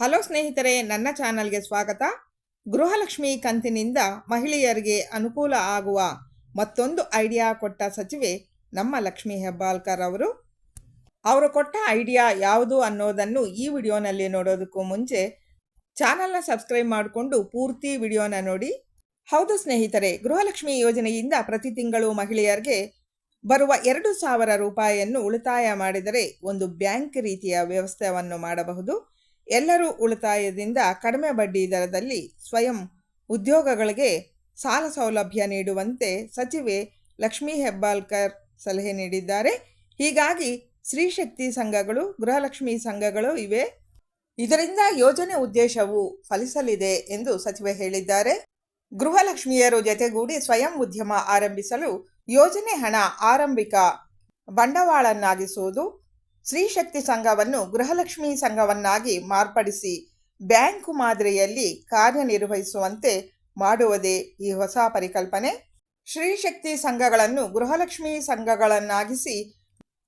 Hello ಸ್ನೇಹಿತರೆ, ನನ್ನ ಚಾನಲ್ಗೆ ಸ್ವಾಗತ. ಗೃಹಲಕ್ಷ್ಮಿ ಕಂತಿನಿಂದ ಮಹಿಳೆಯರಿಗೆ ಅನುಕೂಲ ಆಗುವ ಮತ್ತೊಂದು ಐಡಿಯಾ ಕೊಟ್ಟ ಸಚಿವೆ ನಮ್ಮ ಲಕ್ಷ್ಮಿ ಹೆಬ್ಬಾಳ್ಕರ್ ಅವರು ಕೊಟ್ಟ ಐಡಿಯಾ ಯಾವುದು ಅನ್ನೋದನ್ನು ಈ ವಿಡಿಯೋನಲ್ಲಿ ನೋಡೋದಕ್ಕೂ ಮುಂಚೆ ಚಾನಲ್ನ ಸಬ್ಸ್ಕ್ರೈಬ್ ಮಾಡಿಕೊಂಡು ಪೂರ್ತಿ ವಿಡಿಯೋನ ನೋಡಿ. ಹೌದು ಸ್ನೇಹಿತರೆ, ಗೃಹಲಕ್ಷ್ಮಿ ಯೋಜನೆಯಿಂದ ಪ್ರತಿ ತಿಂಗಳು ಮಹಿಳೆಯರಿಗೆ ಬರುವ 2,000 ರೂಪಾಯಿಯನ್ನು ಉಳಿತಾಯ ಮಾಡಿದರೆ ಒಂದು ಬ್ಯಾಂಕ್ ರೀತಿಯ ವ್ಯವಸ್ಥೆಯನ್ನು ಮಾಡಬಹುದು. ಎಲ್ಲರೂ ಉಳಿತಾಯದಿಂದ ಕಡಿಮೆ ಬಡ್ಡಿ ದರದಲ್ಲಿ ಸ್ವಯಂ ಉದ್ಯೋಗಗಳಿಗೆ ಸಾಲ ಸೌಲಭ್ಯ ನೀಡುವಂತೆ ಸಚಿವೆ ಲಕ್ಷ್ಮಿ ಹೆಬ್ಬಾಳ್ಕರ್ ಸಲಹೆ ನೀಡಿದ್ದಾರೆ. ಹೀಗಾಗಿ ಸ್ತ್ರೀಶಕ್ತಿ ಸಂಘಗಳು, ಗೃಹಲಕ್ಷ್ಮಿ ಸಂಘಗಳು ಇವೆ. ಇದರಿಂದ ಯೋಜನೆ ಉದ್ದೇಶವು ಫಲಿಸಲಿದೆ ಎಂದು ಸಚಿವೆ ಹೇಳಿದ್ದಾರೆ. ಗೃಹಲಕ್ಷ್ಮಿಯರು ಜತೆಗೂಡಿ ಸ್ವಯಂ ಉದ್ಯಮ ಆರಂಭಿಸಲು ಯೋಜನೆ ಹಣ ಆರಂಭಿಕ ಬಂಡವಾಳನ್ನಾಗಿಸುವುದು, ಸ್ತ್ರೀಶಕ್ತಿ ಸಂಘವನ್ನು ಗೃಹಲಕ್ಷ್ಮಿ ಸಂಘವನ್ನಾಗಿ ಮಾರ್ಪಡಿಸಿ ಬ್ಯಾಂಕು ಮಾದರಿಯಲ್ಲಿ ಕಾರ್ಯನಿರ್ವಹಿಸುವಂತೆ ಮಾಡುವುದೇ ಈ ಹೊಸ ಪರಿಕಲ್ಪನೆ. ಸ್ತ್ರೀಶಕ್ತಿ ಸಂಘಗಳನ್ನು ಗೃಹಲಕ್ಷ್ಮಿ ಸಂಘಗಳನ್ನಾಗಿಸಿ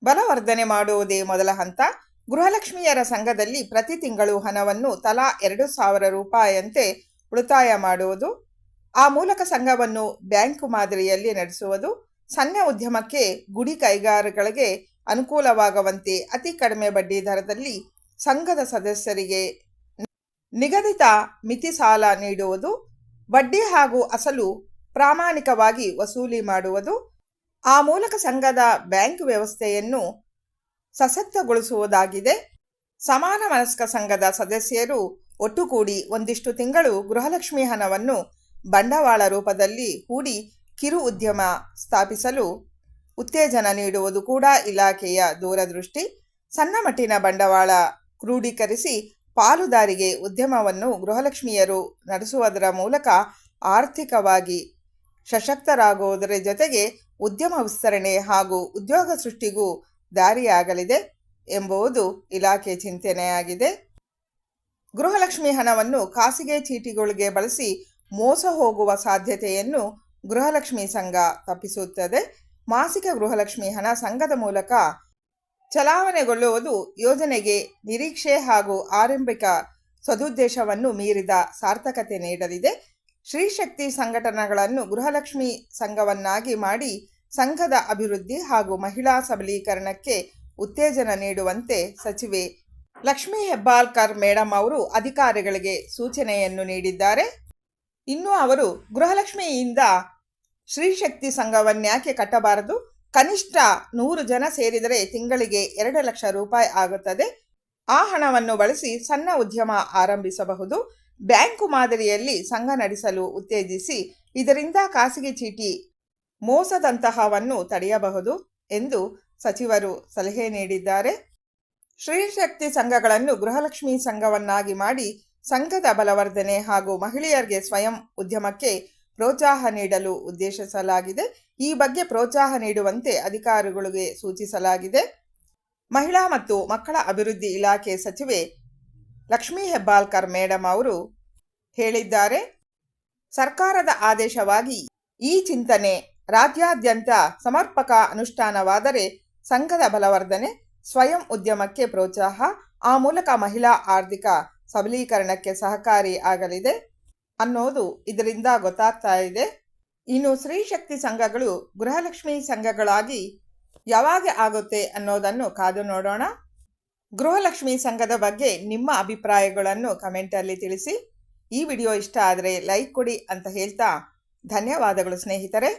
ಬಲವರ್ಧನೆ ಮಾಡುವುದೇ ಮೊದಲ ಹಂತ. ಗೃಹಲಕ್ಷ್ಮಿಯರ ಸಂಘದಲ್ಲಿ ಪ್ರತಿ ತಿಂಗಳು ಹಣವನ್ನು ತಲಾ 2,000 ರೂಪಾಯಿಯಂತೆ ಉಳಿತಾಯ ಮಾಡುವುದು, ಆ ಮೂಲಕ ಸಂಘವನ್ನು ಬ್ಯಾಂಕು ಮಾದರಿಯಲ್ಲಿ ನಡೆಸುವುದು, ಸಣ್ಣ ಉದ್ಯಮಕ್ಕೆ, ಗುಡಿ ಕೈಗಾರಿಕೆಗಳಿಗೆ ಅನುಕೂಲವಾಗುವಂತೆ ಅತಿ ಕಡಿಮೆ ಬಡ್ಡಿ ದರದಲ್ಲಿ ಸಂಘದ ಸದಸ್ಯರಿಗೆ ನಿಗದಿತ ಮಿತಿ ಸಾಲ ನೀಡುವುದು, ಬಡ್ಡಿ ಹಾಗೂ ಅಸಲು ಪ್ರಾಮಾಣಿಕವಾಗಿ ವಸೂಲಿ ಮಾಡುವುದು, ಆ ಮೂಲಕ ಸಂಘದ ಬ್ಯಾಂಕ್ ವ್ಯವಸ್ಥೆಯನ್ನು ಸಶಕ್ತಗೊಳಿಸುವುದಾಗಿದೆ. ಸಮಾನ ಮನಸ್ಕ ಸಂಘದ ಸದಸ್ಯರು ಒಟ್ಟುಗೂಡಿ ಒಂದಿಷ್ಟು ತಿಂಗಳು ಗೃಹಲಕ್ಷ್ಮಿ ಹಣವನ್ನು ಬಂಡವಾಳ ರೂಪದಲ್ಲಿ ಹೂಡಿ ಕಿರು ಉದ್ಯಮ ಸ್ಥಾಪಿಸಲು ಉತ್ತೇಜನ ನೀಡುವುದು ಕೂಡ ಇಲಾಖೆಯ ದೂರದೃಷ್ಟಿ. ಸಣ್ಣ ಮಟ್ಟಿನ ಬಂಡವಾಳ ಕ್ರೋಢೀಕರಿಸಿ ಪಾಲುದಾರಿಗೆ ಉದ್ಯಮವನ್ನು ಗೃಹಲಕ್ಷ್ಮಿಯರು ನಡೆಸುವುದರ ಮೂಲಕ ಆರ್ಥಿಕವಾಗಿ ಸಶಕ್ತರಾಗುವುದರ ಜೊತೆಗೆ ಉದ್ಯಮ ವಿಸ್ತರಣೆ ಹಾಗೂ ಉದ್ಯೋಗ ಸೃಷ್ಟಿಗೂ ದಾರಿಯಾಗಲಿದೆ ಎಂಬುದು ಇಲಾಖೆ ಚಿಂತನೆಯಾಗಿದೆ. ಗೃಹಲಕ್ಷ್ಮಿ ಹಣವನ್ನು ಖಾಸಗಿ ಚೀಟಿಗಳಿಗೆ ಬಳಸಿ ಮೋಸ ಹೋಗುವ ಸಾಧ್ಯತೆಯನ್ನು ಗೃಹಲಕ್ಷ್ಮಿ ಸಂಘ ತಪ್ಪಿಸುತ್ತದೆ. ಮಾಸಿಕ ಗೃಹಲಕ್ಷ್ಮಿ ಹಣ ಸಂಘದ ಮೂಲಕ ಚಲಾವಣೆಗೊಳ್ಳುವುದು ಯೋಜನೆಗೆ ನಿರೀಕ್ಷೆ ಹಾಗೂ ಆರಂಭಿಕ ಸದುದ್ದೇಶವನ್ನು ಮೀರಿದ ಸಾರ್ಥಕತೆ ನೀಡಲಿದೆ. ಸ್ತ್ರೀಶಕ್ತಿ ಸಂಘಟನೆಗಳನ್ನು ಗೃಹಲಕ್ಷ್ಮಿ ಸಂಘವನ್ನಾಗಿ ಮಾಡಿ ಸಂಘದ ಅಭಿವೃದ್ಧಿ ಹಾಗೂ ಮಹಿಳಾ ಸಬಲೀಕರಣಕ್ಕೆ ಉತ್ತೇಜನ ನೀಡುವಂತೆ ಸಚಿವೆ ಲಕ್ಷ್ಮಿ ಹೆಬ್ಬಾಳ್ಕರ್ ಮೇಡಮ್ ಅವರು ಅಧಿಕಾರಿಗಳಿಗೆ ಸೂಚನೆಯನ್ನು ನೀಡಿದ್ದಾರೆ. ಇನ್ನು ಅವರು ಗೃಹಲಕ್ಷ್ಮಿಯಿಂದ ಸ್ತ್ರೀಶಕ್ತಿ ಸಂಘವನ್ಯಾಕೆ ಕಟ್ಟಬಾರದು, ಕನಿಷ್ಠ 100 ಜನ ಸೇರಿದರೆ ತಿಂಗಳಿಗೆ 2 ಲಕ್ಷ ರೂಪಾಯಿ ಆಗುತ್ತದೆ. ಆ ಹಣವನ್ನು ಬಳಸಿ ಸಣ್ಣ ಉದ್ಯಮ ಆರಂಭಿಸಬಹುದು. ಬ್ಯಾಂಕು ಮಾದರಿಯಲ್ಲಿ ಸಂಘ ನಡೆಸಲು ಉತ್ತೇಜಿಸಿ ಇದರಿಂದ ಖಾಸಗಿ ಚೀಟಿ ಮೋಸದಂತಹವನ್ನು ತಡೆಯಬಹುದು ಎಂದು ಸಚಿವರು ಸಲಹೆ ನೀಡಿದ್ದಾರೆ. ಸ್ತ್ರೀಶಕ್ತಿ ಸಂಘಗಳನ್ನು ಗೃಹಲಕ್ಷ್ಮಿ ಸಂಘವನ್ನಾಗಿ ಮಾಡಿ ಸಂಘದ ಬಲವರ್ಧನೆ ಹಾಗೂ ಮಹಿಳೆಯರಿಗೆ ಸ್ವಯಂ ಉದ್ಯಮಕ್ಕೆ ಪ್ರೋತ್ಸಾಹ ನೀಡಲು ಉದ್ದೇಶಿಸಲಾಗಿದೆ. ಈ ಬಗ್ಗೆ ಪ್ರೋತ್ಸಾಹ ನೀಡುವಂತೆ ಅಧಿಕಾರಿಗಳಿಗೆ ಸೂಚಿಸಲಾಗಿದೆ. ಮಹಿಳಾ ಮತ್ತು ಮಕ್ಕಳ ಅಭಿವೃದ್ಧಿ ಇಲಾಖೆ ಸಚಿವೆ ಲಕ್ಷ್ಮಿ ಹೆಬ್ಬಾಳ್ಕರ್ ಮೇಡಮ್ ಅವರು ಹೇಳಿದ್ದಾರೆ. ಸರ್ಕಾರದ ಆದೇಶವಾಗಿ ಈ ಚಿಂತನೆ ರಾಜ್ಯಾದ್ಯಂತ ಸಮರ್ಪಕ ಅನುಷ್ಠಾನವಾದರೆ ಸಂಘದ ಬಲವರ್ಧನೆ, ಸ್ವಯಂ ಉದ್ಯಮಕ್ಕೆ ಪ್ರೋತ್ಸಾಹ, ಆ ಮೂಲಕ ಮಹಿಳಾ ಆರ್ಥಿಕ ಸಬಲೀಕರಣಕ್ಕೆ ಸಹಕಾರಿ ಆಗಲಿದೆ ಅನ್ನೋದು ಇದರಿಂದ ಗೊತ್ತಾಗ್ತಾ ಇದೆ. ಇನ್ನು ಸ್ತ್ರೀಶಕ್ತಿ ಸಂಘಗಳು ಗೃಹಲಕ್ಷ್ಮಿ ಸಂಘಗಳಾಗಿ ಯಾವಾಗ ಆಗುತ್ತೆ ಅನ್ನೋದನ್ನು ಕಾದು ನೋಡೋಣ. ಗೃಹಲಕ್ಷ್ಮಿ ಸಂಘದ ಬಗ್ಗೆ ನಿಮ್ಮ ಅಭಿಪ್ರಾಯಗಳನ್ನು ಕಮೆಂಟಲ್ಲಿ ತಿಳಿಸಿ. ಈ ವಿಡಿಯೋ ಇಷ್ಟ ಆದರೆ ಲೈಕ್ ಕೊಡಿ ಅಂತ ಹೇಳ್ತಾ ಧನ್ಯವಾದಗಳು ಸ್ನೇಹಿತರೆ.